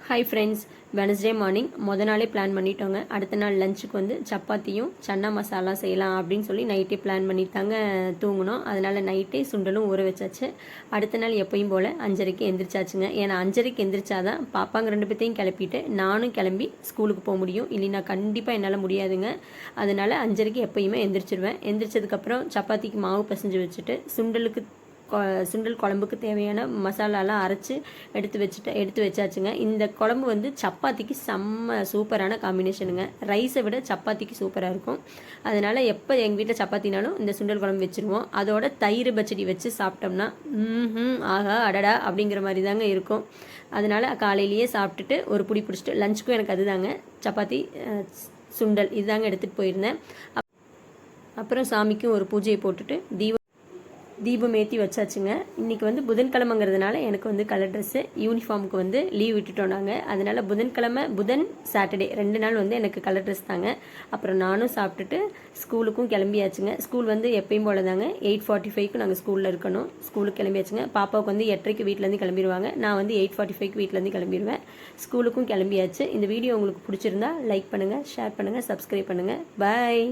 Hi friends, Wednesday morning நாளே plan பண்ணிட்டோங்க. அடுத்த நாள் லஞ்சுக்கு வந்து சப்பாத்தியும் சன்னா மசாலா செய்யலாம் அப்படின்னு சொல்லி நைட்டே பிளான் பண்ணிட்டாங்க தூங்கணும். அதனால் நைட்டே சுண்டலும் ஊற வச்சாச்சு. அடுத்த நாள் எப்பயும் போல் 5:30க்கு எந்திரிச்சாச்சுங்க. ஏன்னா 5:30க்கு எந்திரிச்சாதான் பாப்பாங்க 2 பேர்த்தையும் கிளப்பிட்டு நானும் கிளம்பி ஸ்கூலுக்கு போக முடியும். இல்லைன்னா கண்டிப்பாக என்னால் முடியாதுங்க. அதனால் 5:30க்கு எப்பயுமே எந்திரிச்சிடுவேன். எந்திரிச்சதுக்கப்புறம் சப்பாத்திக்கு மாவு பிசைஞ்சு வச்சுட்டு சுண்டல் குழம்புக்கு தேவையான மசாலாலாம் அரைச்சி எடுத்து வச்சாச்சுங்க. இந்த குழம்பு வந்து சப்பாத்திக்கு செம்ம சூப்பரான காம்பினேஷனுங்க. ரைஸை விட சப்பாத்திக்கு சூப்பராக இருக்கும். அதனால் எப்போ எங்கள் வீட்டில் சப்பாத்தினாலும் இந்த சுண்டல் குழம்பு வச்சுருவோம். அதோட தயிர் பச்சடி வச்சு சாப்பிட்டோம்னா ஆகா அடடா அப்படிங்கிற மாதிரி தாங்க இருக்கும். அதனால் காலையிலேயே சாப்பிட்டுட்டு ஒரு புடி பிடிச்சிட்டு லஞ்சுக்கும் எனக்கு அதுதாங்க, சப்பாத்தி சுண்டல் இதுதாங்க எடுத்துகிட்டு போயிருந்தேன். அப்புறம் சாமிக்கும் ஒரு பூஜையை போட்டுட்டு தீபம் ஏற்றி வச்சாச்சுங்க. இன்றைக்கி வந்து புதன்கிழமைங்கிறதுனால எனக்கு வந்து கலர் ட்ரெஸ்ஸு யூனிஃபார்முக்கு வந்து லீவ் விட்டுட்டோம் நாங்கள். அதனால் புதன் சாட்டர்டே 2 நாள் வந்து எனக்கு கலர் ட்ரெஸ் தாங்க. அப்புறம் நானும் சாப்பிட்டுட்டு ஸ்கூலுக்கும் கிளம்பியாச்சுங்க. ஸ்கூல் வந்து எப்பயும் போல தாங்க 8:45க்கு நாங்கள் ஸ்கூலில் இருக்கணும். ஸ்கூலுக்கு கிளம்பியாச்சுங்க. பாப்பாவுக்கு வந்து 8:30க்கு வீட்டிலேருந்து கிளம்பிடுவாங்க. நான் வந்து 8:45க்கு வீட்டிலேருந்து கிளம்பிடுவேன். ஸ்கூலுக்கும் கிளம்பியாச்சு. இந்த வீடியோ உங்களுக்கு பிடிச்சிருந்தா லைக் பண்ணுங்கள், ஷேர் பண்ணுங்கள், சப்ஸ்கிரைப் பண்ணுங்கள். பாய்.